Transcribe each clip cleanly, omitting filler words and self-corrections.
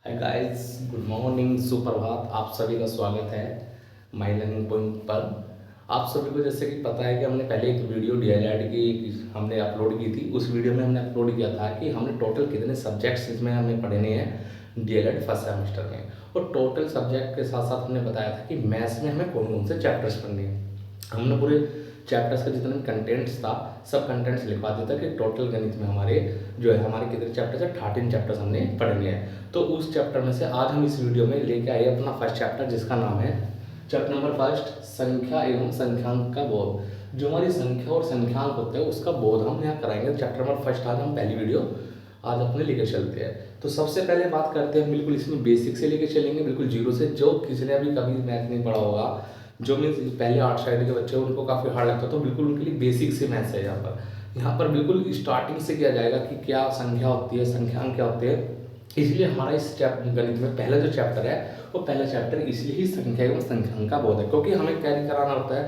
Hi guys, good morning, सुप्रभात। आप सभी का स्वागत है माई लर्निंग पॉइंट पर। आप सभी को जैसे कि पता है कि हमने पहले एक वीडियो डीएलएड की हमने अपलोड की थी। उस वीडियो में हमने अपलोड किया था कि हमने टोटल कितने सब्जेक्ट्स इसमें हमें पढ़ने हैं डीएलएड फर्स्ट सेमेस्टर में। और टोटल सब्जेक्ट के साथ साथ हमने बताया था कि मैथ्स में हमें कौन कौन से चैप्टर्स पढ़ने हैं। हमने पूरे चैप्टर्स का जितना कंटेंट्स था सब कंटेंट्स लिखवा दिया था कि टोटल गणित में हमारे जो है हमारे कितने चैप्टर्स है, 13 चैप्टर्स हमने पढ़ने हैं। तो उस चैप्टर में से आज हम इस वीडियो में लेके आए अपना फर्स्ट चैप्टर, जिसका नाम है चैप्टर नंबर फर्स्ट, संख्या एवं संख्यांक का बोध। जो हमारी संख्या और संख्यांक होते हैं उसका बोध हम यहाँ कराएंगे। चैप्टर नंबर फर्स्ट आज हम पहली वीडियो आज अपने लेके चलते हैं। तो सबसे पहले बात करते हैं, बिल्कुल इसमें बेसिक से लेके चलेंगे, बिल्कुल जीरो से। जो किसी ने अभी कभी मैथ नहीं पढ़ा होगा, जो मीन्स पहले आर्ट साइड के बच्चे उनको काफ़ी हार्ड लगता है, तो बिल्कुल उनके लिए बेसिक से मैथ्स है यहाँ पर बिल्कुल स्टार्टिंग से किया जाएगा कि क्या संख्या होती है, संख्यांक क्या होते हैं। इसलिए हमारा इस गणित में पहला जो चैप्टर है वो पहला चैप्टर इसलिए ही संख्या एवं संख्यांक का बोध है, क्योंकि हमें कैरी कराना होता है,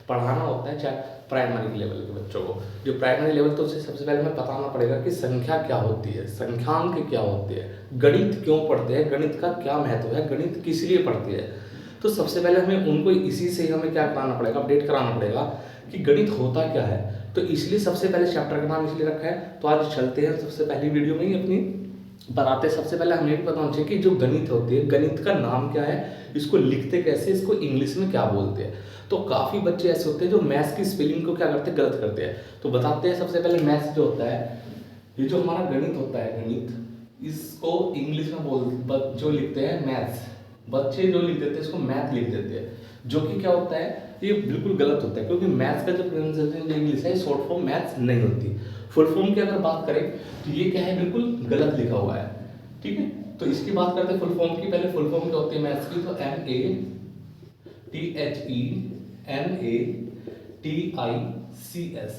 पढ़ाना होता है चाहे प्राइमरी लेवल के बच्चों को। जो प्राइमरी लेवल, तो उसे सबसे पहले हमें बताना पड़ेगा कि संख्या क्या होती है, संख्यांक क्या होती है, गणित क्यों पढ़ते हैं, गणित का क्या महत्व है, गणित किस लिए पढ़ती है। तो सबसे पहले हमें उनको इसी से हमें क्या कराना पड़ेगा, अपडेट कराना पड़ेगा कि गणित होता क्या है। तो इसलिए सबसे पहले चैप्टर का नाम इसलिए रखा है। तो आज चलते हैं सबसे पहली वीडियो में ही अपनी बताते। सबसे पहले हमें भी पता होना चाहिए कि जो गणित होती है, गणित का नाम क्या है, इसको लिखते कैसे, इसको इंग्लिश में क्या बोलते हैं। तो काफ़ी बच्चे ऐसे होते हैं जो मैथ्स की स्पेलिंग को क्या करते हैं, गलत करते हैं। तो बताते हैं सबसे पहले मैथ्स जो होता है, ये जो हमारा गणित होता है, गणित इसको इंग्लिश में जो लिखते हैं मैथ्स, बच्चे जो लिख देते हैं इसको मैथ लिख देते हैं, जो कि क्या होता है, ये बिल्कुल गलत होता है। क्योंकि मैथ्स का जो प्रोनाउंसिएशन इंग्लिश है, शॉर्ट फॉर्म मैथ्स नहीं होती। फुल फॉर्म की अगर बात करें तो ये क्या है, बिल्कुल गलत लिखा हुआ है। ठीक है, तो इसकी बात करते हैं फुल फॉर्म की। पहले फुल फॉर्म क्या होती है मैथ्स की, तो MATHEMATICS।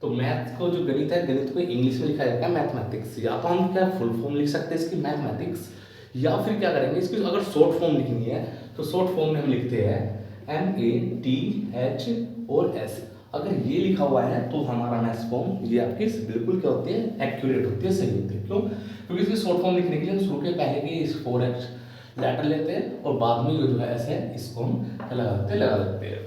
तो मैथ को जो गणित है, गणित को इंग्लिश में लिखा जाएगा मैथमेटिक्स। या तो हम क्या फुल फॉर्म लिख सकते हैं इसकी मैथमेटिक्स, या फिर क्या करेंगे इसकी अगर शॉर्ट फॉर्म लिखनी है तो शॉर्ट फॉर्म में हम लिखते हैं MATH अगर ये लिखा हुआ है तो हमारा मैथ्स फॉर्म ये आपकी बिल्कुल क्या होती है, एक्यूरेट होती है, सही होती है। क्यों? क्योंकि इसकी शॉर्ट फॉर्म लिखने के लिए हम शुरू के पहले के इस 4H लेटर लेते हैं और बाद में ये जो है ऐसे इसको हम लगा देते हैं।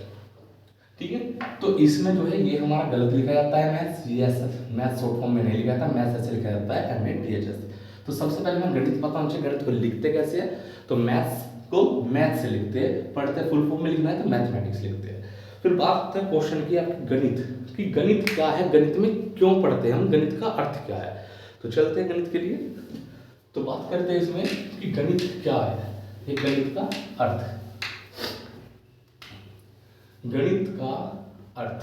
ठीक है, तो इसमें जो है ये हमारा गलत लिखा जाता है मैथ्स, ये मैथ्स शॉर्ट फॉर्म में नहीं लिखा जाता, मैथ्स ऐसे लिखा जाता है MATHS। तो सबसे पहले मैं गणित पता होना चाहिए, गणित को लिखते कैसे है, तो मैथ्स को मैथ से लिखते हैं, पढ़ते फुल फॉर्म में लिखना है तो मैथमेटिक्स लिखते हैं। फिर बात करते हैं क्वेश्चन की आपकी गणित कि गणित क्या है, गणित में क्यों पढ़ते हैं हम, गणित का अर्थ क्या है। तो चलते हैं गणित के लिए। तो बात करते हैं इसमें कि गणित क्या है, ये गणित का अर्थ, गणित का अर्थ,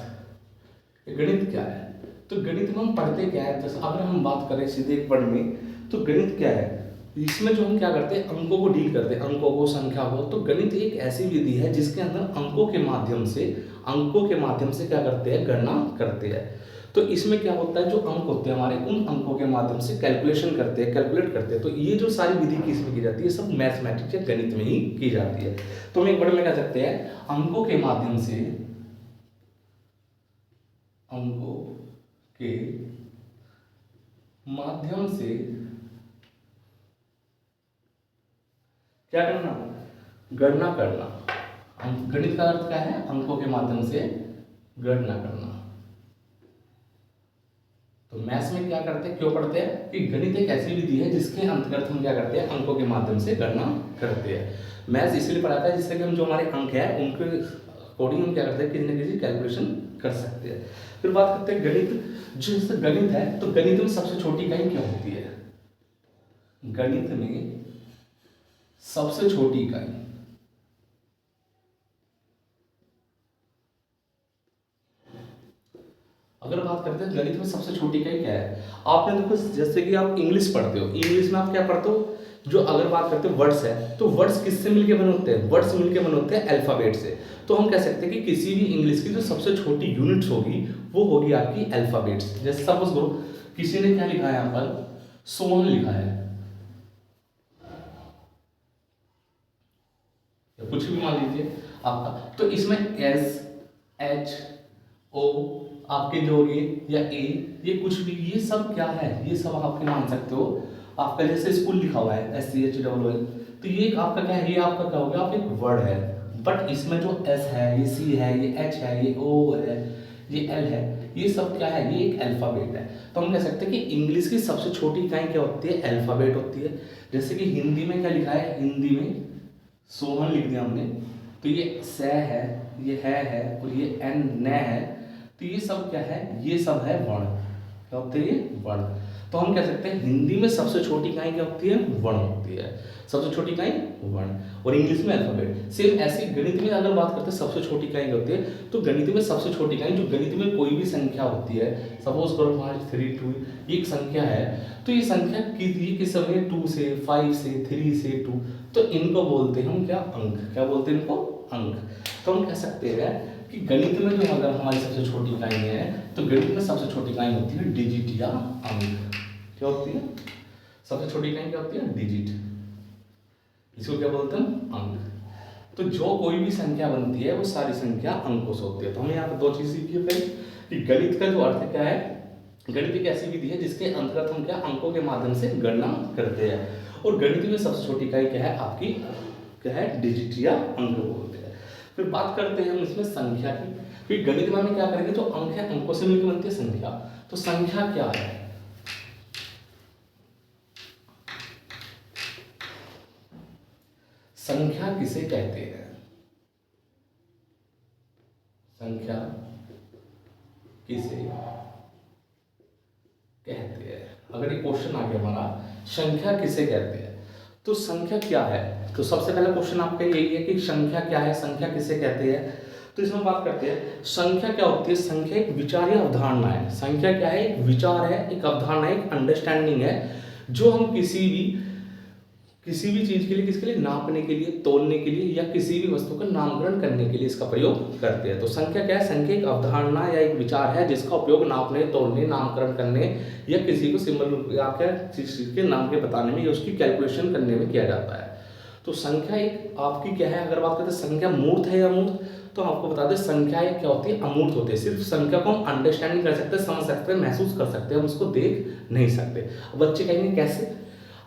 गणित क्या है। तो गणित में हम पढ़ते क्या है, जैसे अगर हम बात करें सीधे एक वर्ड में, तो गणित क्या है, इसमें जो हम क्या करते हैं अंकों को डील करते हैं, अंकों को, संख्या को। तो गणित एक ऐसी विधि है जिसके अंदर अंकों के माध्यम से क्या करते हैं, गणना करते हैं। तो इसमें क्या होता है, जो अंक होते हैं हमारे, उन अंकों के माध्यम से कैलकुलेट करते हैं। तो ये जो सारी विधि किसमें की जाती है, सब मैथमेटिक्स या गणित में ही की जाती है। तो हम एक वर्ड में कह सकते हैं अंकों के माध्यम से क्या करना, गणना करना। गणित का अर्थ क्या है, अंकों के माध्यम से गणना करना। तो मैथ्स में क्या करते हैं, क्यों पढ़ते हैं, कि गणित एक ऐसी विधि है जिसके अंतर्गत हम क्या करते हैं, अंकों के माध्यम से गणना करते हैं। मैथ्स इसलिए पढ़ाता है जिससे कि हम जो हमारे अंक है उनके अकॉर्डिंग हम क्या करते हैं, किसी न किसी कैलकुलेशन कर सकते हैं। फिर बात करते हैं गणित, जो गणित है, तो गणित में सबसे छोटी इकाई क्या होती है, गणित में सबसे छोटी इकाई, अगर बात करते हैं गणित में सबसे छोटी इकाई क्या है, आपने देखो जैसे कि आप इंग्लिश पढ़ते हो, इंग्लिश में आप क्या पढ़ते हो, जो अगर बात करते हो वर्ड्स है, तो वर्ड्स किससे मिलके बने होते हैं, वर्ड्स मिलके बने होते हैं अल्फाबेट से। तो हम कह सकते हैं कि किसी भी इंग्लिश की जो सबसे छोटी यूनिट्स होगी वो होगी आपकी अल्फाबेट्स। जैसे सपोज करो किसी ने क्या लिखा है यहाँ पर, सोन लिखा है, या कुछ भी मान लीजिए आपका, तो इसमें SHO आपके जो ये या ए, ये कुछ भी, ये सब क्या है, ये सब आपके मान सकते हो आपका जैसे स्कूल लिखा हुआ है SCHOOL, तो ये एक आपका क्या है, ये आपका क्या हो गया, आप एक वर्ड है। बट इसमें जो S है, ये C है, ये H है, ये O है, ये L है, ये सब क्या है, ये एक अल्फाबेट है। तो हम कह सकते हैं कि इंग्लिश की सबसे छोटी इकाई क्या होती है, अल्फाबेट होती है। जैसे कि हिंदी में क्या लिखा है, हिंदी में सोहन लिख दिया हमने, तो ये स है, ये है और ये n न है, तो ये सब क्या है, ये सब है वर्ण। क्या होते हैं, ये वर्ण। तो हम कह सकते हैं हिंदी में सबसे छोटी इकाई क्या होती है, वर्ण होती है। सबसे छोटी इकाई वर्ण, और इंग्लिश में अल्फाबेट। सेम ऐसी गणित में अगर बात करते हैं सबसे छोटी इकाई क्या होती है, तो गणित में सबसे छोटी इकाई, जो गणित में कोई भी संख्या होती है, सपोज करो 5 3 2 एक संख्या है, तो ये संख्या किस समय 2 से 5 से 3 से 2, तो इनको बोलते हैं हम क्या, अंक। क्या बोलते हैं इनको, अंक। तो हम कह सकते हैं कि गणित में जो अगर हमारी सबसे छोटी इकाई है, तो गणित में सबसे छोटी इकाई होती है डिजिट या अंक। क्या होती है, सबसे छोटी इकाई क्या होती है, डिजिट। इसको क्या बोलते हैं, अंक। तो जो कोई भी संख्या बनती है वो सारी संख्या अंकों से होती है। तो हमें यहाँ पर दो चीज सीखी है कि गणित का जो अर्थ क्या है, गणित एक ऐसी विधि है जिसके अंतर्गत हम क्या, अंकों के माध्यम से गणना करते हैं। और गणित में सबसे छोटी इकाई क्या है आपकी, क्या है, डिजिट या अंक बोलते हैं। फिर बात करते हैं हम इसमें संख्या की। फिर गणित में हम क्या करेंगे, जो अंक है अंकों से मिलकर बनती है संख्या। तो संख्या क्या है, संख्या किसे कहते हैं, संख्या किसे कहते हैं। अगर ये क्वेश्चन आ गया हमारा, संख्या किसे कहते हैं, तो संख्या क्या है, तो सबसे पहला क्वेश्चन आपका यही है कि संख्या क्या है, संख्या किसे कहते हैं। तो इसमें बात करते हैं संख्या क्या होती है। संख्या एक विचार या अवधारणा है। संख्या क्या है, एक विचार है, एक अवधारणा है, एक अंडरस्टैंडिंग है, जो हम किसी भी चीज के लिए, किसके लिए, नापने के लिए, तोलने के लिए, या किसी भी वस्तु का नामकरण करने के लिए इसका प्रयोग करते हैं। तो संख्या क्या है, संख्या एक अवधारणा या एक विचार है जिसका उपयोग नापने, तोलने, नामकरण करने, या किसी को सिंबल या क्या चीज के नाम के बताने में, या उसकी कैलकुलेशन करने में किया जाता है। तो संख्या एक आपकी क्या है, अगर बात करते हैं संख्या मूर्त है या अमूर्त, तो आपको बता दें संख्याएं क्या होती है, अमूर्त होती है। सिर्फ संख्या को हम अंडरस्टैंडिंग कर सकते हैं, समझ सकते हैं, महसूस कर सकते हैं, हम उसको देख नहीं सकते। बच्चे कहेंगे कैसे।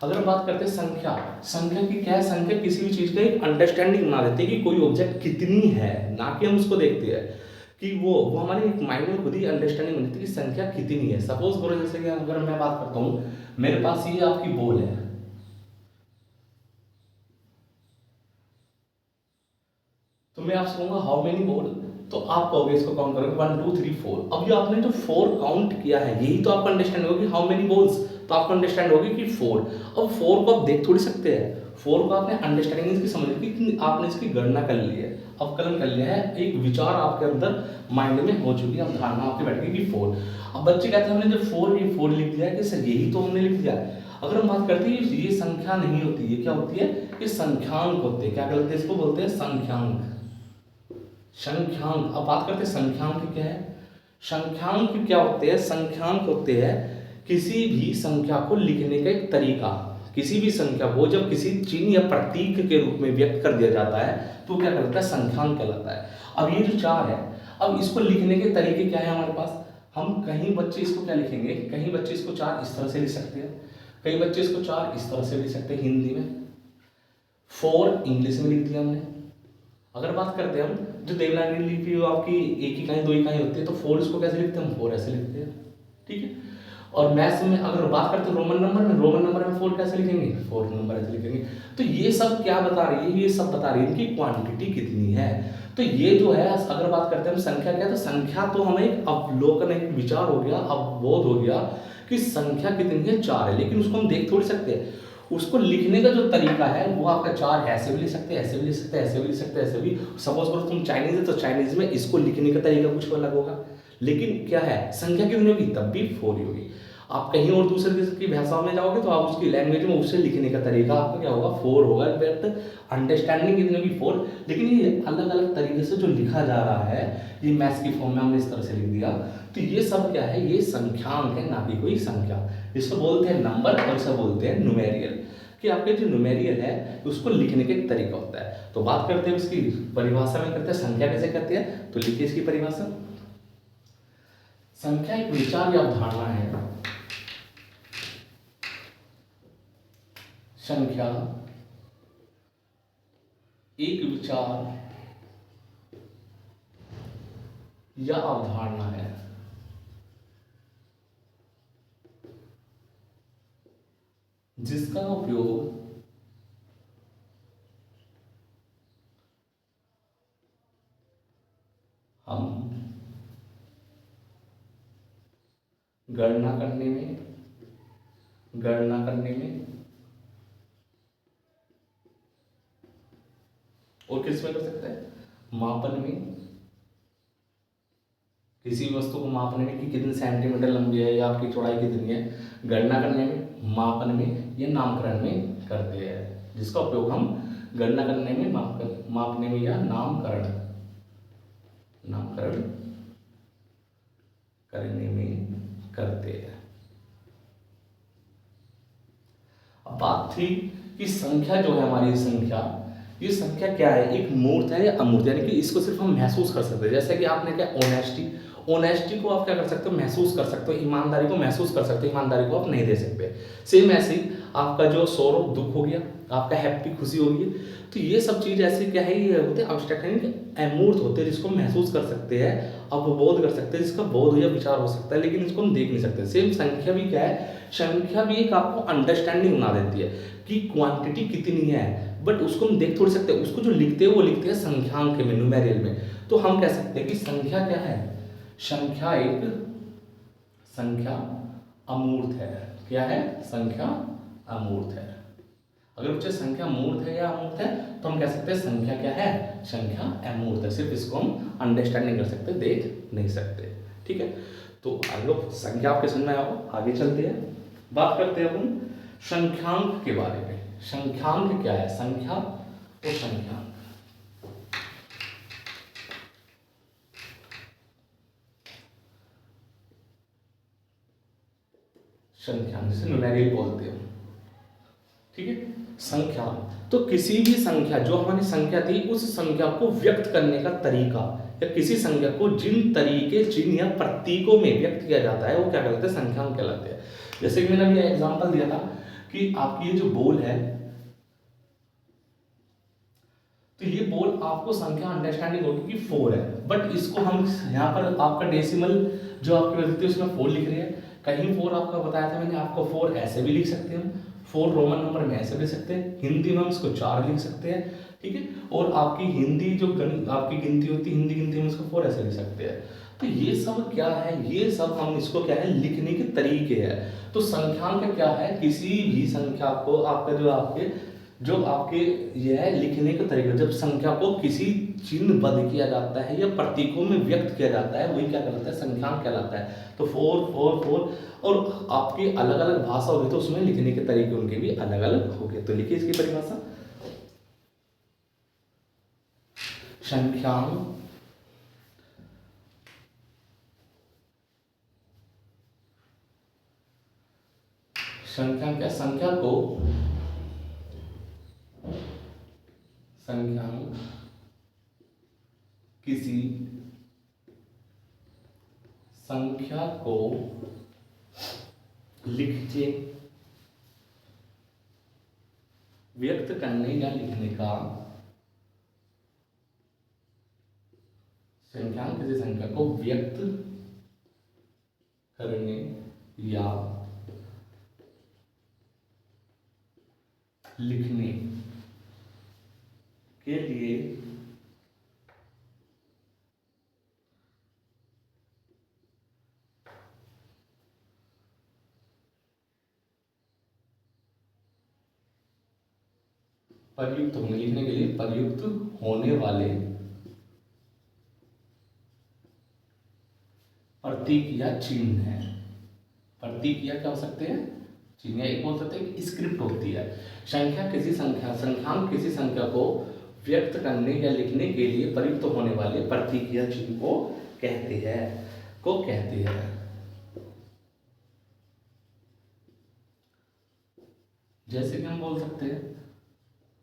अगर हम बात करते हैं संख्या, संख्या की क्या है, संख्या किसी भी चीज का एक अंडरस्टैंडिंग बना देती है कि कोई ऑब्जेक्ट कितनी है, ना कि हम उसको देखते हैं, कि वो हमारे एक माइंड में खुद ही अंडरस्टैंडिंग बनती है कि संख्या कितनी है। सपोज करो जैसे कि अगर मैं बात करता हूँ, मेरे पास ये आपकी बॉल है, तो मैं आपसे कहूंगा हाउ मेनी बॉल, तो आप कहोगे इसको काउंट करोगे 1 2 3 4। अभी आपने जो 4 काउंट किया है, यही तो आपको अंडरस्टैंड होगा कि हाउ मेनी बॉल्स, तो आपको अंडरस्टैंड होगी कि 4। अब 4 को आप देख थोड़ी सकते हैं, 4 को आपने अंडरस्टैंडिंग इसकी समझ ली कि आपने इसकी गणना कर ली है, अवकलन कर लिया है, एक विचार आपके अंदर माइंड में हो चुकी है, अब धारणा आपके बैठ गई कि 4। अब बच्चे कहते हैं हमने जब 4 लिख दिया है कि सर यही तो हमने लिख दिया है। अगर हम बात करते हैं ये संख्या नहीं होती, ये क्या होती है, ये संख्यांक होते हैं। क्या कहते हैं इसको, बोलते हैं संख्यांक, संख्यांक। अब बात करते हैं संख्यांक क्या है। संख्यांक क्या होते हैं, संख्यांक होते हैं किसी भी संख्या को लिखने का एक तरीका। किसी भी संख्या को जब किसी चिन्ह या प्रतीक के रूप में व्यक्त कर दिया जाता है तो क्या कहलाता है, संख्यांक कहलाता है। अब ये जो 4 है, अब इसको लिखने के तरीके क्या है हमारे पास। हम कहीं बच्चे इसको क्या लिखेंगे, कहीं बच्चे इसको 4 इस तरह से लिख सकते हैं, कई बच्चे इसको 4 इस तरह से लिख सकते हैं हिंदी में, 4 इंग्लिश में लिख दिया हमने। अगर बात करते हैं हम जो देवनागरी लिपि आपकी एक इकाई 2 इकाई होती है, तो 4 इसको कैसे लिखते हैं हम, 4 ऐसे लिखते हैं, ठीक है। और मैथ्स में अगर बात करते हैं रोमन नंबर में 4 कैसे लिखेंगे, 4 नंबर ऐसे लिखेंगे। तो ये सब क्या बता रही है, ये सब बता रही है इनकी क्वांटिटी कितनी है। तो ये जो है अगर बात करते हैं हम संख्या क्या है, तो संख्या तो हमें एक अवलोकन, एक विचार हो गया, अवबोध हो गया कि संख्या कितनी है, 4 है। लेकिन उसको हम देख थोड़ी सकते हैं, उसको लिखने का जो तरीका है वो आपका 4 है, ऐसे भी लिख सकते हैं, ऐसे भी लिख सकते हैं, ऐसे भी लिख सकते हैं, ऐसे भी। सपोज करो तुम चाइनीज है, तो चाइनीज में इसको लिखने का तरीका कुछ अलग होगा, लेकिन क्या है, संख्या कितनी होगी, तब भी 4 ही होगी। आप कहीं और दूसरे देश की भाषा में जाओगे तो आप उसकी लैंग्वेज में उससे लिखने का तरीका आपका क्या होगा, 4 होगा। बट अंडरस्टैंडिंग कितनी होगी, 4। लेकिन ये अलग अलग तरीके से जो लिखा जा रहा है, ये मैथ्स की फॉर्म में हमने इस तरह से लिख दिया, तो ये सब क्या है, ये संख्यांक है, ना कि कोई संख्या। इसको बोलते हैं नंबर और इसे बोलते हैं न्यूमेरियल, कि आपके जो न्यूमेरियल है उसको लिखने का एक तरीका होता है। तो बात करते हैं इसकी परिभाषा में, करते हैं संख्या कैसे करते हैं। तो लिखिए इसकी परिभाषा। संख्या एक विचार या अवधारणा है संख्या एक विचार या अवधारणा है जिसका उपयोग हम गणना करने में और किस में कर सकते हैं, मापन में, किसी वस्तु को मापने में कि कितने सेंटीमीटर लंबी है या आपकी चौड़ाई कितनी है, गणना करने में, मापन में या नामकरण में करते हैं, जिसका उपयोग हम गणना करने में, मापने में या नामकरण करने में करते हैं। अब बात थी कि संख्या जो है हमारी संख्या, ये संख्या क्या है, एक मूर्त है या अमूर्त, यानी कि इसको सिर्फ हम महसूस कर सकते हैं। जैसे कि आपने क्या, ऑनेस्टी को आप क्या कर सकते हो, महसूस कर सकते हो, ईमानदारी को महसूस कर सकते हो, ईमानदारी को आप नहीं दे सकते। सेम ऐसे ही आपका जो सौरव दुख हो गया, आपका हैप्पी खुशी होगी, तो ये सब चीज़ ऐसे क्या है, ये होते हैं अब्स्ट्रैक्ट, यानी अमूर्त होते हैं, जिसको महसूस कर सकते हैं, अवबोध कर सकते हैं, जिसका बोध या विचार हो सकता है, लेकिन इसको हम देख नहीं सकते। सेम संख्या भी क्या है, संख्या भी एक आपको अंडरस्टैंडिंग बना देती है कि क्वांटिटी कितनी है, बट उसको हम देख थोड़ी सकते हैं। उसको जो लिखते हैं वो लिखते हैं संख्यांक में, न्यूमेरियल में। तो हम कह सकते हैं कि संख्या क्या है, संख्या अमूर्त है। क्या है, संख्या अमूर्त है। अगर बच्चे संख्या मूर्त है या अमूर्त है, तो हम कह सकते हैं संख्या क्या है, संख्या अमूर्त है। सिर्फ इसको हम अंडरस्टैंडिंग कर सकते, देख नहीं सकते। ठीक है, तो आई होप संख्या आपके समझ में आओ। आगे चलते हैं, बात करते हैं अपन संख्यांक के बारे में। संख्यांक क्या है, संख्या और संख्यांक। संख्यांक जिसे न्यूमेरियल बोलते हैं, ठीक है। संख्या तो किसी भी संख्या, जो हमारी संख्या थी, उस संख्या को व्यक्त करने का तरीका, या किसी संख्या को जिन तरीके, चिन्ह या प्रतीकों में व्यक्त किया जाता है, वो क्या कहलाते हैं, संख्यांक कहलाते हैं। जैसे कि मैंने अभी एग्जांपल दिया था कि आपकी ये जो बॉल है, तो ये बॉल आपको संख्या अंडरस्टैंडिंग होगी कि 4 है, बट इसको हम यहाँ पर आपका डेसिमल जो आपकी वजह थी उसमें 4 लिख रहे हैं। कहीं 4 आपका बताया था मैंने आपको, 4 ऐसे भी लिख सकते हैं हम, 4 रोमन नंबर में ऐसे लिख सकते हैं, हिंदी में हम इसको 4 लिख सकते हैं, ठीक है। और आपकी हिंदी जो आपकी गिनती होती है, हिंदी गिनती में इसको 4 ऐसे लिख सकते हैं। तो ये सब क्या है, ये सब हम इसको क्या है, लिखने के तरीके हैं। तो संख्यांक क्या है, किसी भी संख्या को आपका जो आपके यह है लिखने का तरीका, जब संख्या को किसी चिन्हबद्ध किया जाता है या प्रतीकों में व्यक्त किया जाता है, वही क्या कहलाता है, संख्यांक कहलाता है। तो 4 4 4 और आपकी अलग अलग भाषा होगी, तो उसमें लिखने के तरीके उनके भी अलग अलग हो गए। तो लिखिए इसकी परिभाषा, संख्यांक संख्या किसी संख्या को लिखने, व्यक्त करने या लिखने का, संख्यांक किसी संख्या को व्यक्त करने या लिखने के लिए प्रयुक्त होने, लिखने के लिए प्रयुक्त होने वाले प्रतीक या चिन्ह है। प्रतीक या क्या हो सकते हैं, चिन्ह। एक बोल सकते हैं कि स्क्रिप्ट होती है। संख्यांक किसी संख्या को व्यक्त करने या लिखने के लिए प्रयुक्त होने वाले प्रतीक या चिन्ह को कहते हैं। जैसे कि हम बोल सकते हैं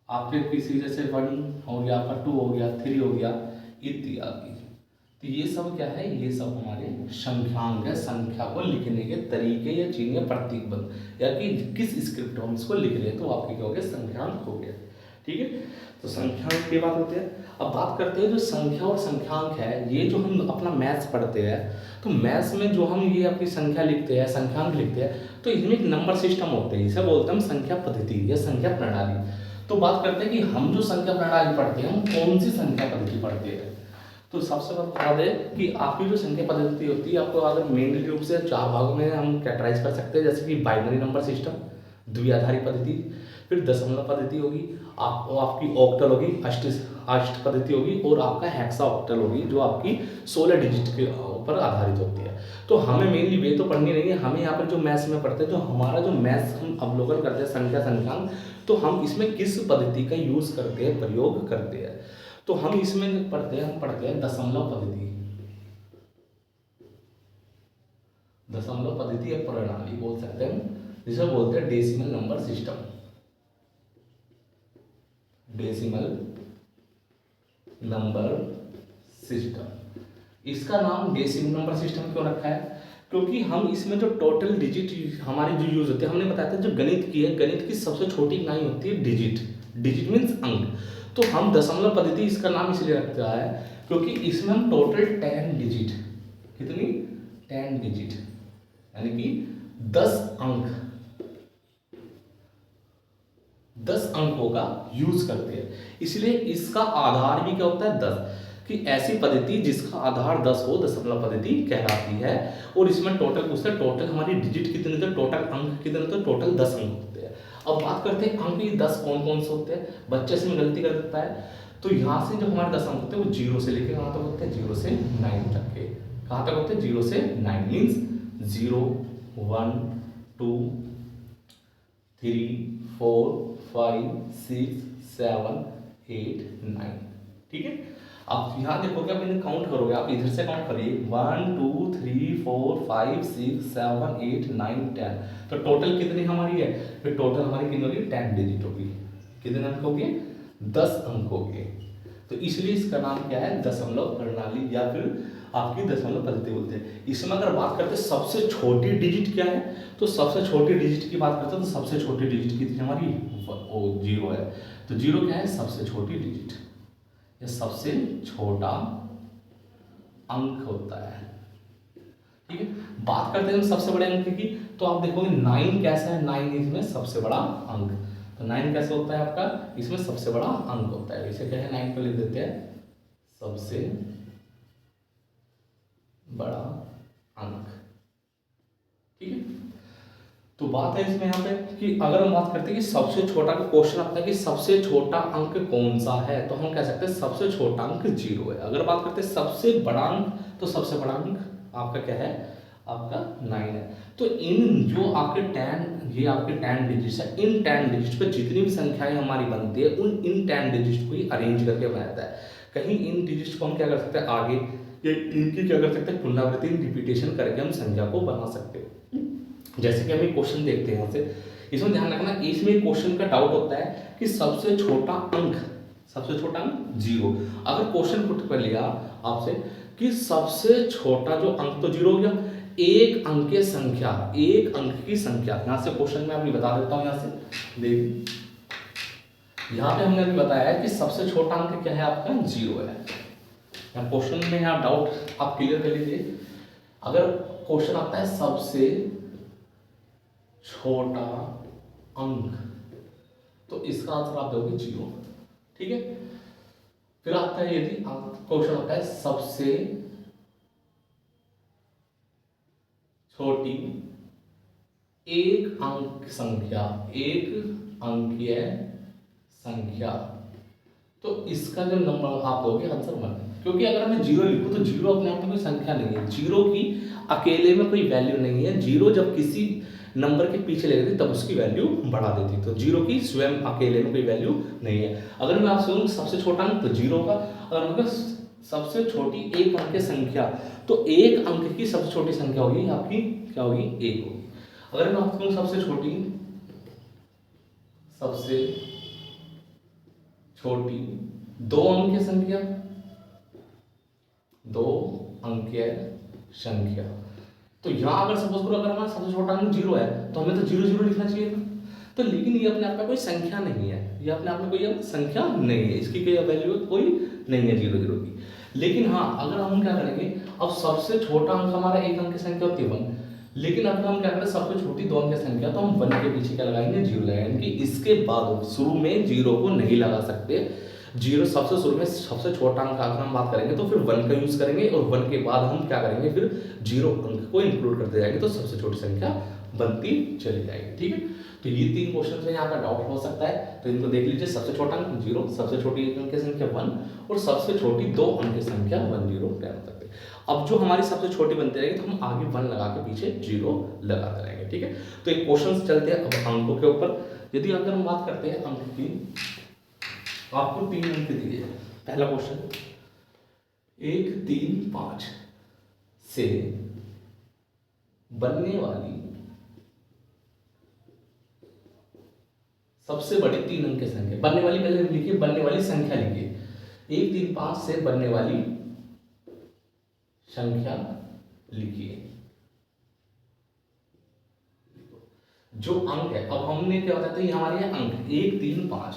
आपके किसी, जैसे 1 हो गया, आपका 2 हो गया, 3 हो गया, इत्यादि। तो ये सब क्या है, ये सब हमारे संख्यांक है, संख्या को लिखने के तरीके या चिन्ह या प्रतीक बन या कि किस स्क्रिप्ट हम इसको लिख रहे हैं, तो आपके क्या हो गया, संख्यांक हो गया। ठीक है, तो संख्यांक की बात होती है। अब बात करते हैं जो संख्या और संख्यांक है, ये जो हम अपना मैथ्स पढ़ते हैं, तो मैथ्स में जो हम ये अपनी संख्या लिखते हैं, संख्यांक लिखते हैं, तो इसमें एक नंबर सिस्टम होते हैं, इसे बोलते हैं हम संख्या पद्धति या संख्या प्रणाली। तो बात करते हैं कि हम जो संख्या प्रणाली पढ़ते हैं, हम कौन सी संख्या पद्धति पढ़ते हैं। तो सबसे पहले बता दें कि आपकी जो संख्या पद्धति होती है, आपको अगर मेनली रूप से 4 भागों में हम कैटेगराइज कर सकते हैं, जैसे कि बाइनरी नंबर सिस्टम, द्विआधारी पद्धति, फिर दशमलव पद्धति होगी, आपकी ऑक्टल होगी, अष्ट पद्धति होगी, और आपका हेक्सा ऑक्टल होगी, जो आपकी 16 डिजिट के ऊपर आधारित होती है। तो हमें मेनली वे तो पढ़नी नहीं है, हमें यहाँ पर जो मैथ्स में पढ़ते हैं, जो हमारा जो मैथ्स हम अवलोकन करते हैं संख्या संख्यांक, तो हम इसमें किस पद्धति का यूज करते हैं, प्रयोग करते हैं। तो हम इसमें पढ़ते हैं दशमलव पद्धति, दशमलव पद्धति या प्रणाली बोल सकते हैं, जिसे बोलते हैं decimal number system, decimal number system. इसका नाम डेसिमल नंबर सिस्टम क्यों रखा है, क्योंकि हम इसमें जो टोटल डिजिट हमारे जो यूज होते हैं, हमने बताया था जो गणित की है, गणित की सबसे छोटी इकाई होती है डिजिट, डिजिट मीन्स अंक। तो हम दशमलव पद्धति इसका नाम इसलिए रखता है क्योंकि इसमें हम टोटल 10 डिजिट, कितनी 10 डिजिट यानी कि 10 अंक, 10 अंकों का यूज करते हैं। इसलिए इसका आधार भी क्या होता है 10, कि ऐसी पद्धति जिसका आधार 10 हो दशमलव पद्धति कहलाती है। और इसमें टोटल पूछते हैं, टोटल हमारी डिजिट कितने थे, टोटल अंक कितने थे, टोटल 10 अंक होते हैं। अब बात करते हैं अंक ये 10 कौन कौन से होते हैं, बच्चे से में गलती कर देता है। तो यहाँ से जो हमारे 10 अंक होते हैं वो 0 से लेकर कहाँ तक होते हैं, 0 से 9 तक के, कहाँ तक होते हैं, 0 से 9 मीन्स 0 1 2 3 4 5 6 7 8 9। ठीक है, आप यहाँ देखोगे, आप इन्हें काउंट करोगे, आप इधर से काउंट करिए 1 2 3 4 5 6 7 8 9 10। तो टोटल कितनी हमारी है, फिर टोटल हमारी कितनी होगी, 10 डिजिट होगी। कितने अंक हो गए, 10 अंक हो गए। तो इसलिए इसका नाम क्या है, दशमलव प्रणाली या फिर आपकी दशमलव पद्धति बोलते हैं। इसमें अगर बात करते हैं सबसे छोटी डिजिट क्या है, तो सबसे छोटी डिजिट की बात करते हैं, तो सबसे छोटी डिजिट कितनी हमारी, वो 0 है। तो 0 क्या है, सबसे छोटी डिजिट या सबसे छोटा अंक होता है। ठीक है, बात करते हैं सबसे बड़े अंक की, तो आप देखोगे 9 कैसा है, 9 इसमें सबसे बड़ा अंक। तो 9 कैसे होता है आपका, इसमें सबसे बड़ा अंक होता है। इसे क्या है, 9 को लिख देते हैं सबसे बड़ा अंक। ठीक है, तो बात है इसमें यहाँ पे कि अगर हम बात करते हैं कि सबसे छोटा का क्वेश्चन आता है कि सबसे छोटा अंक कौन सा है, तो हम कह सकते हैं सबसे छोटा अंक 0 है। अगर बात करते हैं सबसे बड़ा अंक, तो सबसे बड़ा अंक आपका क्या है, आपका 9 है। तो इन जो आपके 10, ये आपके 10 डिजिट्स है, इन 10 डिजिट पे जितनी भी संख्याएं हमारी बनती है, उन इन 10 डिजिट को ही अरेंज करके बनाया जाता है। कहीं इन डिजिट को हम क्या कर सकते हैं, आगे ये इनकी क्या कर सकते हैं, पुनरावृत्ति रिपीटेशन करके हम संख्या को बना सकते हैं। जैसे कि हम एक क्वेश्चन देखते हैं यहाँ से, इसमें ध्यान रखना, इसमें क्वेश्चन का डाउट होता है कि सबसे छोटा अंक, सबसे छोटा अंक 0। अगर क्वेश्चन पुट कर लिया आपसे कि सबसे छोटा जो अंक, तो 0 हो गया, एक अंक की संख्या, एक अंक की संख्या। यहाँ से क्वेश्चन में अभी बता देता हूँ, यहाँ से देखिए, यहाँ पे हमने अभी बताया है कि सबसे छोटा अंक क्या है आपका, 0 है। क्वेश्चन में यहाँ डाउट आप क्लियर कर लीजिए। अगर क्वेश्चन आता है सबसे छोटा अंक, तो इसका आंसर आप दोगे 0। ठीक है, फिर आता है यदि क्वेश्चन होता है सबसे छोटी एक अंक संख्या, एक अंकीय संख्या, तो इसका जो नंबर आप दोगे आंसर 1। क्योंकि अगर मैं 0 लिखूं तो 0 अपने आप में कोई संख्या नहीं है, 0 की अकेले में कोई वैल्यू नहीं है। 0 जब किसी नंबर के पीछे लगती तब उसकी वैल्यू बढ़ा देती, तो 0 की स्वयं अकेले में कोई वैल्यू नहीं है। अगर मैं आपसे कहूँ सबसे छोटा अंक, तो 0 का। अगर मैं सबसे छोटी एक अंक की संख्या, तो एक अंक की सबसे छोटी संख्या होगी आपकी क्या होगी, 1 होगी। अगर मैं आपसे कहूँ सबसे छोटी 2 अंक की संख्या, दो अंकीय संख्या। तो यहाँ अगर सपोज करो अगर हमारा सबसे छोटा अंक 0 है तो हमें तो 0 0 लिखना चाहिए था। तो लेकिन ये अपने आप में कोई संख्या नहीं है, ये अपने आप में कोई संख्या नहीं है, इसकी कोई वैल्यू कोई नहीं है 0 0 की। लेकिन हाँ अगर हम क्या करेंगे, अब सबसे छोटा अंक हमारा एक अंक की संख्या होती है 1, लेकिन अगर हम क्या करें सबसे छोटी 2 अंक की संख्या, तो हम 1 के पीछे क्या लगाएंगे 0 लगाएंगे, कि इसके बाद शुरू में 0 को नहीं लगा सकते। 0 सबसे शुरू में सबसे छोटा अंक अगर हम बात करेंगे तो फिर 1 का यूज करेंगे, और 1 के बाद हम क्या करेंगे फिर 0 अंक को इंक्लूड करते जाएंगे, तो सबसे छोटी संख्या बनती चली जाएगी। ठीक है, तो ये 3 क्वेश्चन से यहाँ का डाउट हो सकता है, तो इनको देख लीजिए। सबसे छोटा अंक 0, सबसे छोटी एक अंक की संख्या 1 और सबसे छोटी 2 अंक की संख्या 1 0 क्या हो सकते हैं। अब जो हमारी सबसे छोटी बनती रहेगी तो हम आगे 1 लगा के पीछे 0 लगाते रहेंगे। ठीक है, तो एक क्वेश्चन चलते हैं अब अंकों के ऊपर। यदि अगर हम बात करते हैं अंक की, आपको 3 अंक दिए। पहला क्वेश्चन 1 3 5 से बनने वाली सबसे बड़ी 3 अंक की संख्या, बनने वाली पहले लिखिए, बनने वाली संख्या लिखिए। 1 3 5 से बनने वाली संख्या लिखिए। जो अंक है, अब हमने क्या बताया था, ये हमारे अंक 1 3 5।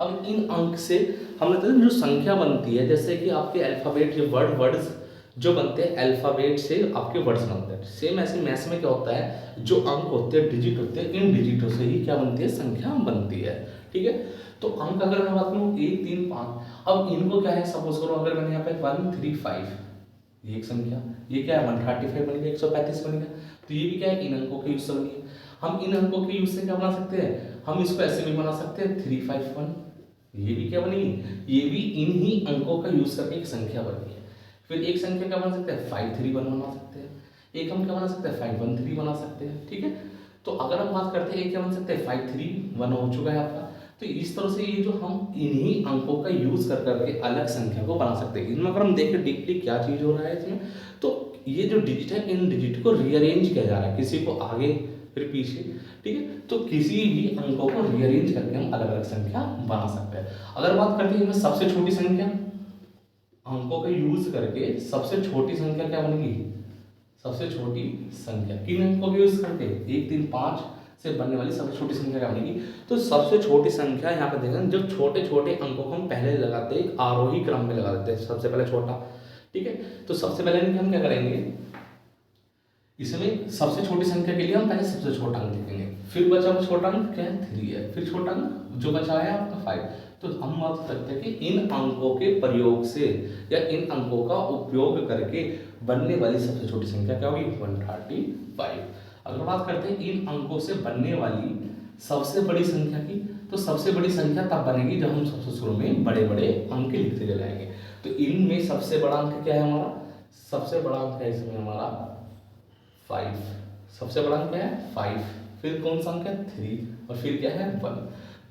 अब इन अंक से हम बताते हैं जो संख्या बनती है, जैसे कि आपके अल्फाबेट ये वर्ड्स जो बनते हैं अल्फाबेट से आपके वर्ड्स बनते हैं। सेम ऐसे मैथ्स में क्या होता है, जो अंक होते हैं डिजिट होते हैं, इन डिजिटों से ही क्या बनती है संख्या बनती है। ठीक है, तो अंक अगर मैं बात करूँ 1 3 5, अब इनको क्या है सपोज करो अगर मैंने यहाँ पे 1 3 5, ये एक संख्या, ये क्या है 135 बन गया, 135 बन गया। तो ये भी क्या है इन अंकों के यूज से बनी है। हम इन अंकों के यूज से क्या बना सकते हैं, हम इसको ऐसे भी बना सकते हैं 3 5 1, ये भी क्या बनेगी, ये भी इन ही अंकों का यूज करके एक संख्या बनी है। फिर एक संख्या क्या बना सकते हैं 5 3 1 बना सकते हैं, एक हम क्या बना सकते हैं 5 1 3 बना सकते हैं। ठीक है, तो अगर हम बात करते हैं एक क्या बन सकते हैं 5 3 1 हो चुका है आपका। तो इस तरह से ये जो हम इन्हीं अंकों का यूज कर करके अलग संख्या को बना सकते हैं। इनमें अगर हम देखें डीपली क्या चीज हो रहा है इसमें, तो ये जो डिजिट है इन डिजिट को रीअरेंज किया जा रहा है, किसी को आगे फिर पीछे। ठीक है, तो किसी भी अंकों को रीअरेंज करके हम अलग अलग संख्या बना सकते हैं। अगर बात करते हैं इनमें सबसे छोटी संख्या, अंकों का यूज करके सबसे छोटी संख्या क्या बनेगी, सबसे छोटी संख्या किन अंकों का यूज करके 1 3 5 से बनने वाली सबसे छोटी संख्या क्या बनेगी। तो सबसे छोटी संख्या यहाँ पे देखें, जब छोटे छोटे अंकों को हम पहले लगाते हैं एक आरोही क्रम में लगा देते हैं, सबसे पहले छोटा। ठीक है, तो सबसे पहले हम क्या करेंगे, इसमें सबसे छोटी संख्या के लिए हम पहले सबसे छोटा अंक लिखेंगे, फिर बचा हुआ छोटा अंक क्या है 3 है, फिर छोटा अंक जो बचा है आपका 5। तो हम बात करते हैं कि इन अंकों के प्रयोग से या इन अंकों का उपयोग करके बनने वाली सबसे छोटी संख्या क्या होगी 135। अगर बात करते हैं इन अंकों से बनने वाली सबसे बड़ी संख्या की, तो सबसे बड़ी संख्या तब बनेगी जब हम सबसे शुरू में बड़े बड़े अंक लिखते चले जाएंगे। तो इनमें सबसे बड़ा अंक क्या है हमारा, सबसे बड़ा अंक है इसमें हमारा 5, सबसे बड़ा अंक क्या है 5, फिर कौन सा अंक है 3 और फिर क्या है 1।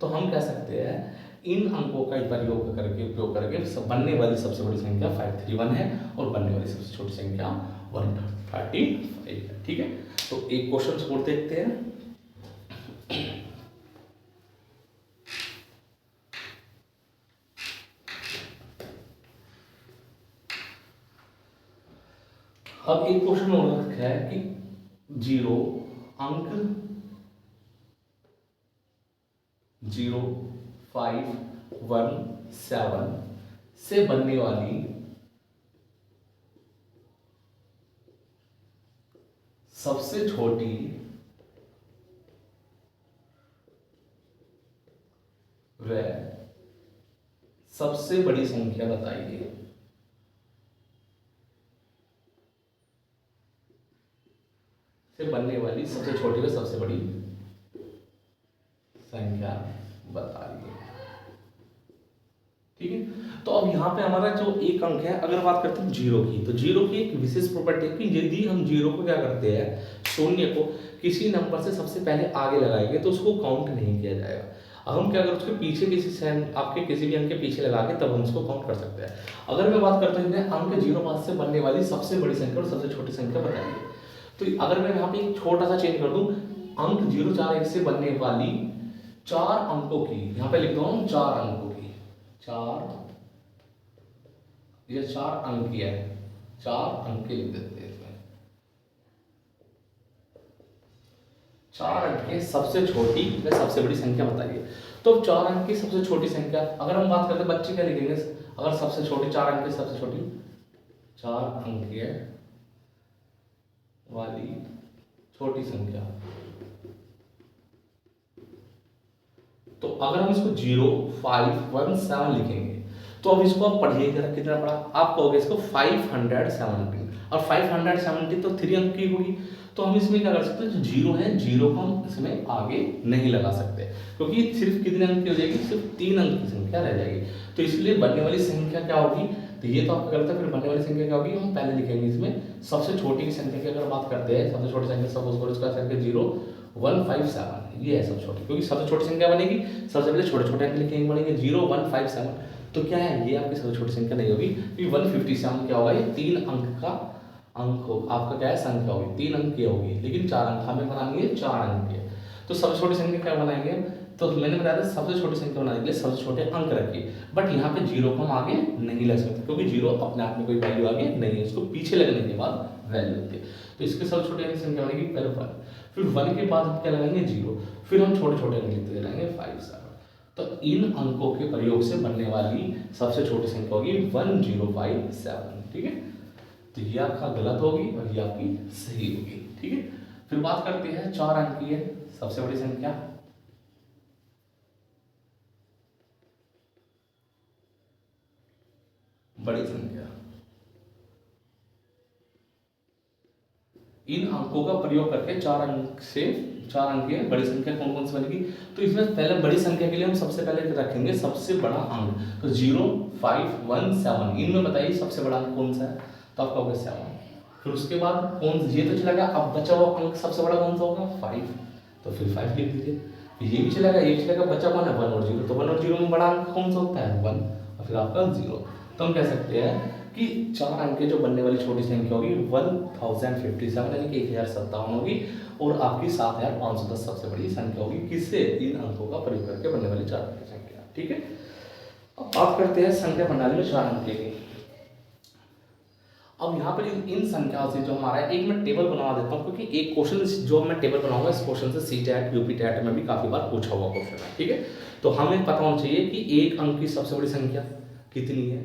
तो हम कह सकते हैं इन अंकों का उपयोग करके बनने वाली सबसे बड़ी संख्या 531 है और बनने वाली सबसे छोटी संख्या 135 है। ठीक है, तो एक क्वेश्चन और देखते हैं। अब एक क्वेश्चन और रखा है कि 0 अंक 0 5 1 7 से बनने वाली सबसे छोटी व सबसे बड़ी संख्या बताइए। से बनने वाली सबसे छोटी व सबसे बड़ी संख्या बताइए। ठीक है, तो अब यहाँ पे हमारा जो एक अंक है, अगर बात करते हैं 0 की, तो 0 की एक विशेष प्रॉपर्टी है कि यदि हम 0 को क्या करते हैं, शून्य को किसी नंबर से सबसे पहले आगे लगाएंगे तो उसको काउंट नहीं किया जाएगा। अब हम क्या करें, उसके पीछे किसी आपके किसी भी अंक के पीछे लगा के तब हम उसको काउंट कर सकते हैं। अगर मैं बात करता हूँ अंक 0 5 से बनने वाली सबसे बड़ी संख्या और सबसे छोटी संख्या बताइए, तो अगर मैं यहाँ पे एक छोटा सा चेंज कर दूं, अंक 0 4 1 से बनने वाली 4 अंकों की, यहाँ पे लिख दो हम 4 अंकों की, 4 अंक की है, 4 अंक के लिख देते हैं इसमें। 4 अंक की सबसे छोटी व सबसे बड़ी संख्या बताइए। तो 4 अंक की सबसे छोटी संख्या अगर हम बात करते हैं बच्चे क्या लिखेंगे, अगर सबसे छोटी 4 अंक की सबसे छोटी 4 अंक की वाली छोटी संख्या, तो अगर हम इसको 0 5 1 7 लिखेंगे तो अब इसको आप पढ़िए जरा कितना पड़ा, आप कहोगे इसको 570 और 570 तो 3 अंक की होगी। तो हम इसमें क्या कर सकते हैं, जो जीरो है जीरो को हम इसमें आगे नहीं लगा सकते क्योंकि सिर्फ कितने अंक की हो जाएगी, सिर्फ 3 अंक की संख्या रह जाएगी। तो इसलिए बनने वाली संख्या क्या होगी, तो ये तो आपका गलत है, फिर बनने वाली संख्या क्या होगी, हम पहले लिखेंगे इसमें सबसे छोटी की संख्या की अगर बात करते हैं, सबसे छोटी संख्या सपोज करो इसका संख्या 0 1 5 7, ये है सबसे छोटी, क्योंकि सबसे छोटी संख्या बनेगी सबसे पहले छोटे छोटे अंक लिखेंगे, बनेंगे 0 1 5 7। तो क्या है, ये आपकी सबसे छोटी संख्या नहीं होगी, क्योंकि 157 क्या होगा, ये 3 अंक का अंक हो, आपका क्या है संख्या होगी, 3 अंक की होगी, लेकिन 4 अंक हमें बनानी है, 4 अंक की। तो सबसे छोटी संख्या क्या बनाएंगे, तो मैंने बताया था सबसे छोटी संख्या बनाने के लिए सबसे छोटे अंक रखिए, बट यहाँ पे 0 को हम आगे नहीं लग सकते क्योंकि 0 अपने आप में कोई वैल्यू आगे नहीं है, इसको पीछे लगने के बाद वैल्यू होती है। तो इसके सबसे छोटे अंक की संख्या बनेगी पहले 1, फिर 1 के बाद हम क्या लगाएंगे 0, फिर हम छोटे छोटे अंक लिखते जाएंगे 5 7। तो इन अंकों के प्रयोग से बनने वाली सबसे छोटी संख्या होगी 1057, ठीक है। तो ये आपका गलत होगी और ये आपकी सही होगी, ठीक है। फिर बात करते हैं 4 अंक की है सबसे बड़ी संख्या, बड़ी संख्या। इन अंकों का प्रयोग करके 4 अंक से 4 अंक की बड़ी संख्या कौन कौन सी बनेगी, तो इसमें पहले बड़ी संख्या के लिए हम सबसे पहले रखेंगे सबसे बड़ा अंक, तो 0 5 1 7, इनमें बताइए सबसे बड़ा अंक कौन सा है, तो आपका होगा 7। फिर उसके बाद कौन, ये तो चला गया, अब बचा हुआ अंक सबसे बड़ा कौन सा होगा 5, तो फिर 5 लिख दीजिए। ये भी चलेगा, ये भी चलेगा, बचा कौन है 1 और 0, तो 1 और 0 में बड़ा अंक कौन सा होता है 1, और फिर आपका 0। तो हम कह सकते हैं कि 4 अंक के जो बनने वाली छोटी संख्या होगी 1057 यानी कि 1057 होगी, और आपकी 7510 सबसे बड़ी संख्या होगी, किससे, इन अंकों का प्रयोग करके बनने वाली 4 अंक की संख्या, ठीक है। अब बात करते हैं संख्या प्रणाली में 4 अंक की। अब यहाँ पर इन संख्याओं से जो हमारा एक मैं टेबल बनवा देता हूँ, क्योंकि एक क्वेश्चन जो मैं टेबल बनाऊंगा इस क्वेश्चन से CTET UPTET में भी काफी बार पूछा हुआ क्वेश्चन है, ठीक है। तो हमें पता होना चाहिए कि एक अंक की सबसे बड़ी संख्या कितनी है,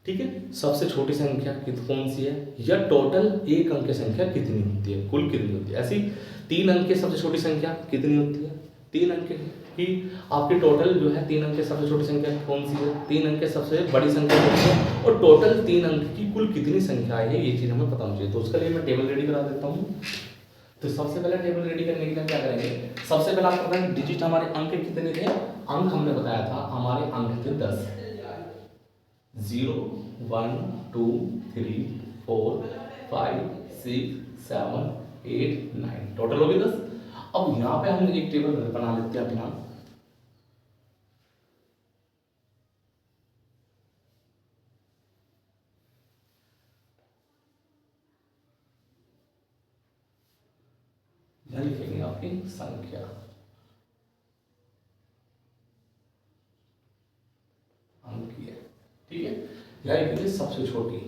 ठीक है, सबसे छोटी संख्या कौन सी है, या टोटल एक अंक की संख्या कितनी होती है, कुल कितनी होती है। ऐसी 3 अंक की सबसे छोटी संख्या कितनी होती है, 3 अंक की आपकी टोटल जो है 3 अंक की सबसे छोटी संख्या कौन सी है, 3 अंक की सबसे बड़ी संख्या कौन सी है, और टोटल 3 अंक की कुल कितनी संख्या है, ये चीज़ हमें पता होनी चाहिए। तो उसके लिए मैं टेबल रेडी करा देता हूँ। तो सबसे पहले टेबल रेडी करने के लिए क्या करेंगे, सबसे पहले आपको पता है डिजिट हमारे अंक कितने थे, अंक हमने बताया था हमारे अंक थे 10, 0 1 2 3 4 5 6 7 8 9, टोटल हो गए 10। अब यहाँ पे हम एक टेबल बना लेते हैं अपना, यहाँ लिखेंगे आपकी संख्या, अंक की है, ठीक है। यहाँ लिखेंगे सबसे छोटी,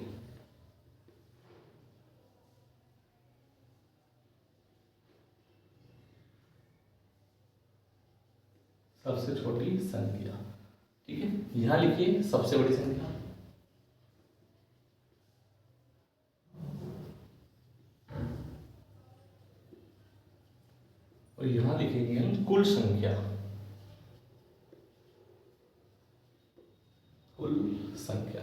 सबसे छोटी संख्या, ठीक है। यहाँ लिखिए सबसे बड़ी संख्या, और यहाँ लिखेंगे हम कुल संख्या, कुल संख्या।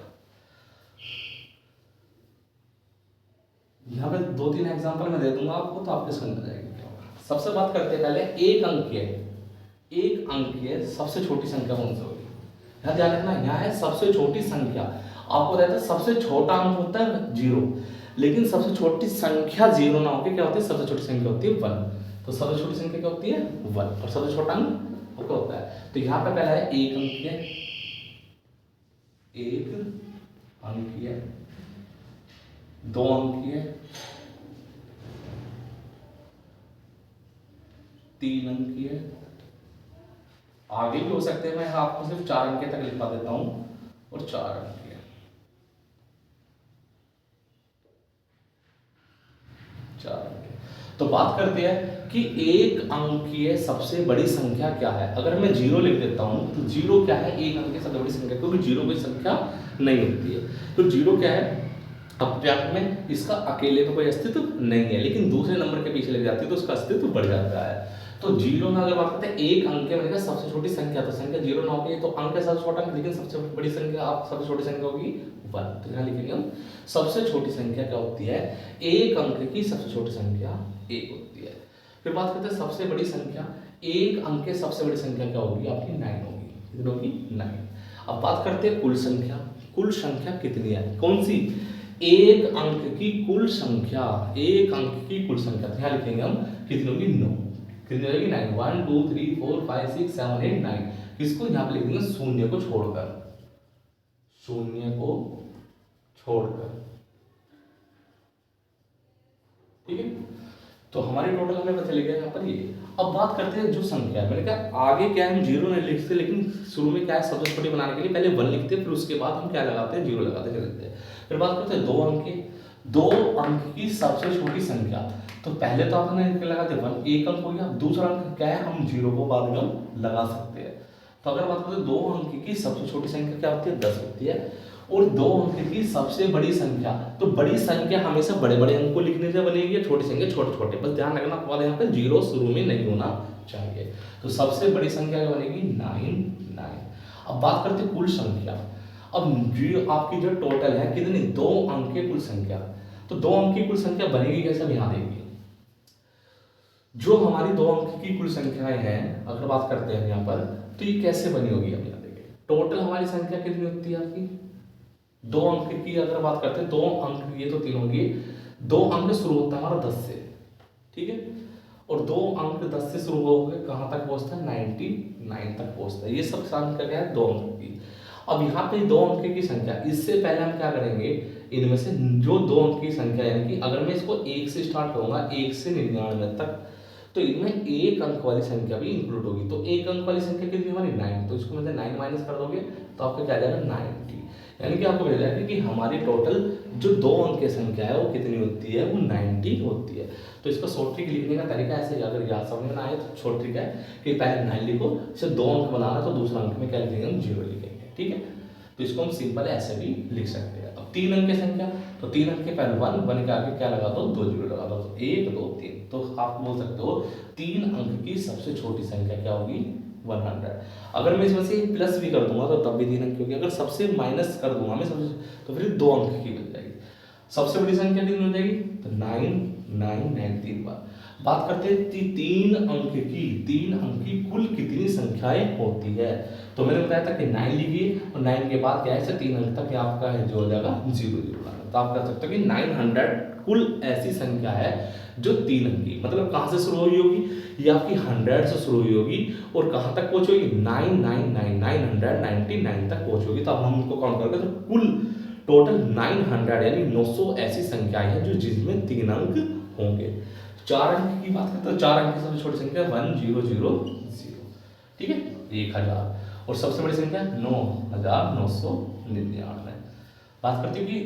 यहाँ पे 2-3 एग्जांपल मैं दे दूंगा आपको, तो आपके समझ में जाएगी क्या होगा। सबसे बात करते हैं पहले एक अंक के, एक अंक के सबसे छोटी संख्या कौन सी होगी, यहाँ ध्यान रखना, यहाँ है सबसे छोटी संख्या। आपको रहता है सबसे छोटा अंक होता है 0, लेकिन सबसे छोटी संख्या 0 ना होकर क्या होती है, सबसे छोटी संख्या होती है 1। तो सबसे छोटी संख्या क्या होती है 1, और सबसे छोटा अंक आपका होता है। तो यहाँ पे पहला है एक अंक है, एक अंक है, 2 अंक है, 3 अंक है, आगे भी हो सकते हैं, मैं आपको सिर्फ 4 अंक तक लिखवा देता हूं, और 4 अंक है। 4 अंक। तो बात करते हैं कि एक अंकीय सबसे बड़ी संख्या क्या है। अगर मैं 0 लिख देता हूं तो 0 क्या है, एक अंकीय सबसे बड़ी संख्या, क्योंकि 0 कोई संख्या नहीं होती है। तो 0 क्या है, अपने आप में इसका अकेले में कोई अस्तित्व नहीं है, लेकिन दूसरे नंबर के पीछे लग जाती है तो उसका अस्तित्व बढ़ जाता है। तो 0 में अगर बात करते हैं एक अंक के बनेगा सबसे छोटी संख्या, तो संख्या 0 ना होगी तो अंक है सबसे छोटा अंक, लेकिन सबसे बड़ी संख्या आप सबसे छोटी संख्या होगी 1। तो यहाँ लिखेंगे हम सबसे छोटी संख्या क्या होती है, एक अंक की सबसे छोटी संख्या 1 होती है। फिर बात करते हैं सबसे बड़ी संख्या, एक अंक के सबसे बड़ी संख्या क्या होगी आपकी 9 होगी। कितनी होगी 9। अब बात करते हैं कुल संख्या, कुल संख्या कितनी है, कौन सी, एक अंक की कुल संख्या, एक अंक की कुल संख्या। तो यहाँ लिखेंगे हम कितनी होगी 9, कितनी होगी 9, 1 2 3 4 5 6 7 8 9। किसको यहाँ पे लिख देंगे शून्य को छोड़कर, शून्य को छोड़कर, ठीक है। तो हमारी टोटल हमें पता चलेगा यहाँ पर ये। अब बात करते हैं जो संख्या है, मैंने कहा आगे क्या है हम 0 नहीं लिखते, लेकिन शुरू में क्या है सबसे छोटी बनाने के लिए पहले 1 लिखते हैं, फिर उसके बाद हम क्या लगाते हैं 0 लगाते चलते हैं। फिर बात करते हैं दो अंक की सबसे छोटी संख्या। तो पहले तो आपने लगाते 1, एक अंक हो गया, दूसरा अंक क्या है हम 0 को बाद में हम लगा सकते हैं। तो अगर बात करते हैं 2 अंक की सबसे छोटी संख्या क्या होती है 10 होती है, और 2 अंक की सबसे बड़ी संख्या, तो बड़ी संख्या हमेशा बड़े बड़े अंक को लिखने से बनेगी, छोटी संख्या छोटे छोटे, बस ध्यान रखना बाद यहाँ पे 0 शुरू में नहीं होना चाहिए। तो सबसे बड़ी संख्या क्या बनेगी 9। अब बात करते हैं कुल संख्या। अब जो आपकी जो टोटल है कितनी, 2 अंक की कुल संख्या। तो 2 अंक की कुल संख्या बनेगी कैसे, अब यहाँ देखिए जो हमारी 2 अंक की कुल संख्याएं हैं, अगर बात करते हैं यहाँ पर तो ये कैसे बनी होगी, अब यहाँ देखिए टोटल हमारी संख्या कितनी होती है आपकी 2 अंक की। अगर बात करते हैं 2 अंक, ये तो 3 होंगे, 2 अंक शुरू होता है हमारा 10 से, ठीक है, और 2 अंक 10 से शुरू होकर कहाँ तक पहुँचता है 99 तक पहुँचता है। ये सब संख्या क्या है 2 अंक की। अब यहाँ पे 2 अंक की संख्या, इससे पहले हम क्या करेंगे, इनमें से जो 2 अंक की संख्या यानी कि अगर मैं इसको 1 से स्टार्ट करूंगा 1 से 99 तक, तो इनमें एक अंक वाली संख्या भी इंक्लूड होगी। तो एक अंक वाली संख्या कितनी हमारी 9, तो इसको मतलब 9 माइनस कर दोगे तो आपका क्या आ जाएगा 90। यानी कि आपको मिल जाएगा कि हमारी टोटल जो 2 अंक की संख्या है वो कितनी होती है, वो 90 होती है। तो इसका शॉर्ट ट्रिक लिखने का तरीका ऐसे, अगर याद समझ में ना आए तो शॉर्ट ट्रिक है कि पहले 9 लिखो, सिर्फ 2 अंक बनाना, तो दूसरा अंक में क्या लिखेंगे हम 0 लिखेंगे, ठीक है। तो इसको हम सिंपल ऐसे भी लिख सकते हैं। अब 3 अंक की संख्या, तो 3 अंक के पहले 1 के आगे क्या लगा दो 2 0 लगा दो, 1 2 3। तो आप बोल सकते हो 3 अंक की सबसे छोटी संख्या क्या होगी 100। अगर मैं इसमें से प्लस भी कर दूंगा तो तब भी 3 अंक की होगी, अगर सबसे माइनस कर दूंगा मैं सबसे, तो फिर 2 अंक की बन जाएगी। सबसे बड़ी संख्या कितनी हो जाएगी, तो 9 3 बार। बात करते हैं 3 अंक की कुल कितनी संख्याएं होती है। तो मैंने बताया था कि 9 लिखिए और 9 के बाद क्या है 3 अंक तक आपका है जो हो जाएगा 0 0। तो आप कह सकते हो कि 900 कुल ऐसी संख्या है जो 3 अंक की, मतलब कहाँ से शुरू हुई होगी, ये आपकी 100 से शुरू हुई होगी और कहाँ तक पहुंचेगी 999 तक पहुंचेगी। तो अब हम उनको काउंट करके तो कुल टोटल 900 यानी 900 ऐसी संख्याएं हैं जो जिसमें 3 अंक होंगे। 4 अंक की बात करते हैं तो 4 अंक की सबसे छोटी संख्या 1000, ठीक है 1000, और सबसे बड़ी संख्या 9999। बात करते हैं कि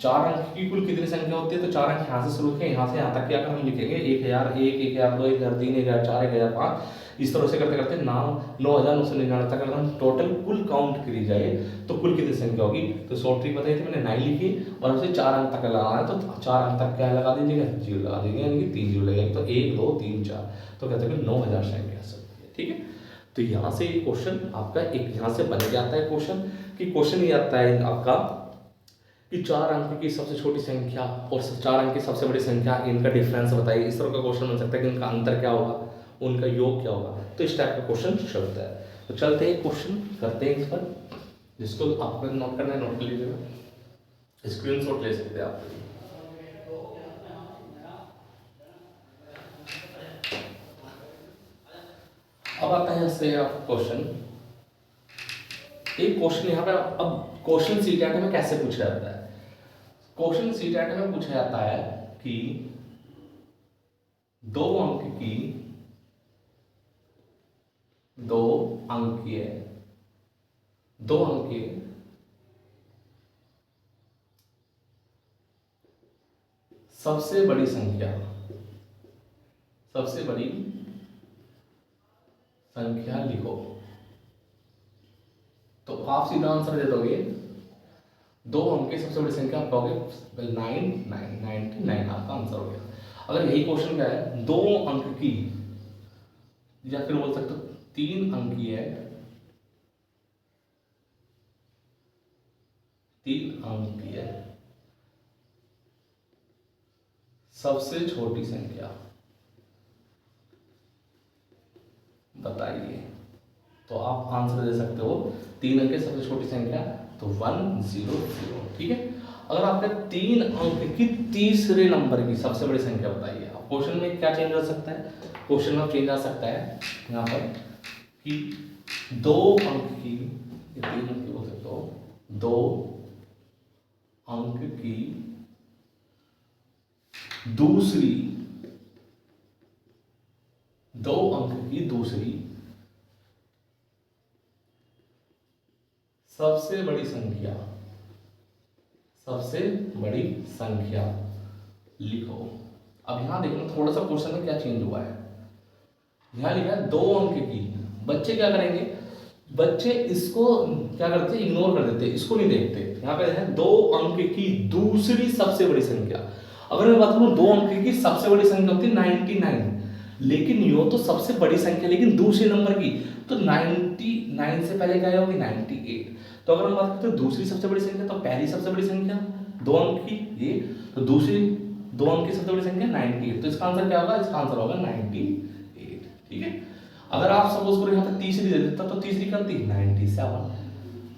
4 अंक की कुल कितनी संख्या होती है, तो 4 अंक यहाँ से शुरू करके यहाँ से यहाँ तक अगर हम लिखेंगे 1001 1002 1003 1004 1005, इस तरह से करते करते 9999 तक अगर हम टोटल कुल काउंट करी जाए तो कुल कितनी संख्या होगी। तो शॉर्ट ट्रिक बताई थी मैंने 9 लिखी और हमसे 4 अंक तक लगाना है, तो 4 अंक तक क्या लगा दीजिएगा 0 लगा दीजिएगा, यानी कि 3 0 लगेगा, तो 1 2 3 4, तो कहते हैं 9000 संख्या सकती है, ठीक है। तो यहाँ से ये क्वेश्चन आपका एक यहाँ से बन जाता है क्वेश्चन, कि क्वेश्चन ये आता है आपका कि 4 अंक की सबसे छोटी संख्या और 4 अंक की सबसे बड़ी संख्या, इनका डिफरेंस बताइए। इस तरह का क्वेश्चन बन सकता है कि इनका अंतर क्या होगा, उनका योग क्या होगा। तो इस टाइप का क्वेश्चन चलता है। तो चलते हैं क्वेश्चन करते हैं इस पर, जिसको आपको नोट करना है नोट कर लीजिएगा, स्क्रीनशॉट ले सकते हैं आप। अब आता है इससे आप क्वेश्चन, एक क्वेश्चन यहाँ पे, अब क्वेश्चन सीटेट में कैसे पूछा जाता है। क्वेश्चन सीटेट में पूछा जाता है कि 2 अंकीय सबसे बड़ी संख्या सबसे बड़ी संख्या लिखो। तो आप सीधा आंसर दे दोगे, 2 अंक की सबसे बड़ी संख्या आप कहोगे 99 आपका आंसर हो गया। अगर यही क्वेश्चन क्या है, 2 अंक की, या फिर बोल सकते हो 3 अंक की है, 3 अंक की है सबसे छोटी संख्या बताइए, तो आप आंसर दे सकते हो 3 अंक की सबसे छोटी संख्या, तो 100। ठीक है। अगर आपने 3 अंक की तीसरे नंबर की सबसे बड़ी संख्या बताइए, अब क्वेश्चन में क्या चेंज हो सकता है, क्वेश्चन में चेंज आ सकता है यहाँ पर कि 2 अंक की, 3 अंक की बोल सकते हो, 2 अंक की दूसरी, 2 अंक की दूसरी सबसे बड़ी संख्या, सबसे बड़ी संख्या लिखो। अब यहां देखना थोड़ा सा क्वेश्चन में क्या चेंज हुआ है, यहां लिखा है 2 अंक की, बच्चे क्या करेंगे, बच्चे इसको क्या करते हैं, इग्नोर कर देते हैं, इसको नहीं देखते। यहाँ पे है 2 अंक की दूसरी सबसे बड़ी संख्या। अगर मैं बात करूं 2 अंक की सबसे बड़ी संख्या होती है 99, लेकिन यो तो सबसे बड़ी संख्या लेकिन दूसरे नंबर की, तो 99 से पहले क्या होगी 98। तो अगर हम बात करते हैं दूसरी सबसे बड़ी संख्या, तो पहली सबसे बड़ी संख्या 2 अंक की ये, तो दूसरी 2 अंक की सबसे बड़ी संख्या 98, तो इसका आंसर क्या होगा, इसका आंसर होगा 98। ठीक है। अगर आप सपोज करो यहाँ पे तीसरी दे देता, तो तीसरी कौन थी 97,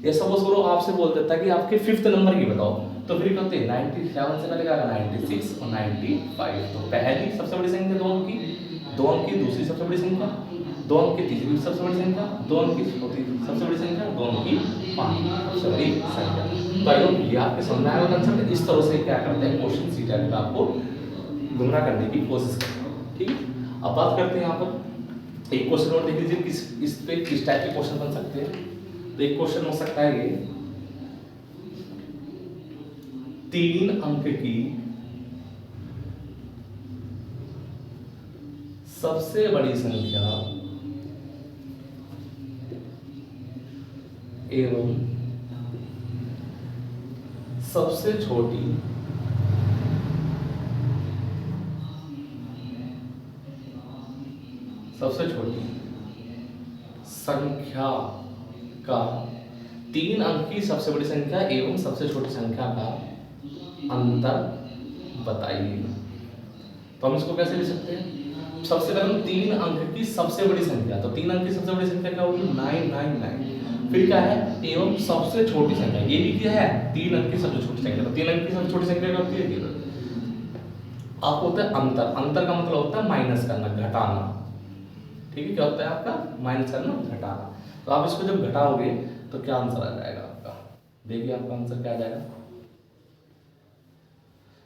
या सपोज करो आपसे बोल देता कि आपके 5th नंबर की बताओ, तो फिर कहते हैं 97 से पहले क्या होगा 96 और 95। तो पहली सबसे बड़ी संख्या 2 अंक की, 2 अंक की दूसरी सबसे बड़ी संख्या, 2 अंक की तीसरी सबसे बड़ी संख्या, 2 अंक की चौथी सबसे बड़ी संख्या, 2 अंक की 5वीं सबसे बड़ी संख्या। तो आई होप ये आपके समझ में आएगा कंसेप्ट। इस तरह से क्या करते हैं क्वेश्चन सीटा में आपको गुमराह करने की कोशिश करते हैं। ठीक है। अब बात करते हैं यहाँ पर एक क्वेश्चन और देख लीजिए, इस पे किस टाइप के क्वेश्चन बन सकते हैं। तो एक क्वेश्चन हो सकता है ये 3 अंक की सबसे बड़ी संख्या एवं सबसे छोटी संख्या का 3 अंक की सबसे बड़ी संख्या एवं सबसे छोटी संख्या का अंतर बताइए। तो हम इसको कैसे लिख सकते हैं, सबसे पहले हम 3 अंक की सबसे बड़ी संख्या, तो 3 अंक की सबसे बड़ी संख्या क्या होगी 999। फिर क्या है एवं सबसे छोटी संख्या, ये भी क्या है 3 अंक की सबसे छोटी संख्या, तो 3 अंक की सबसे छोटी संख्या क्या होती है, आपको होता है अंतर। अंतर का मतलब होता है माइनस करना, घटाना। ठीक है, क्या होता है आपका माइनस करना, घटाना। तो आप इसको जब घटाओगे तो क्या आंसर आ जाएगा आपका, देखिए आपका आंसर क्या आ जाएगा,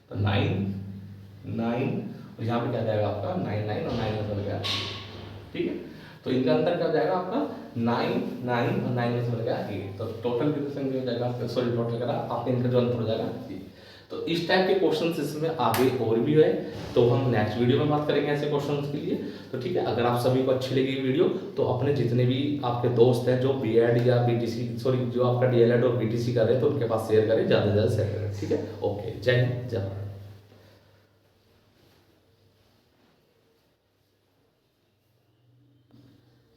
तो 9 और यहाँ पे क्या जाएगा आपका 99 और 9 में चल गया। ठीक है, तो इनका अंतर क्या हो जाएगा आपका 9 और 9 में चल गया 8। तो टोटल कितनी संख्या हो जाएगा, सॉरी टोटल करा आपका इनका जो अंतर हो जाएगा। तो इस टाइप के क्वेश्चंस इसमें आगे और भी है, तो हम नेक्स्ट वीडियो में बात करेंगे ऐसे क्वेश्चंस के लिए। तो ठीक है, अगर आप सभी को अच्छी लगी वीडियो तो अपने जितने भी आपके दोस्त हैं जो बीएड या बीटीसी सॉरी जो आपका डीएलएड और बीटीसी कर रहे हैं तो उनके पास शेयर करें, ज़्यादा से ज़्यादा शेयर करें। ठीक है, ओके, जय हिंद जय भारत।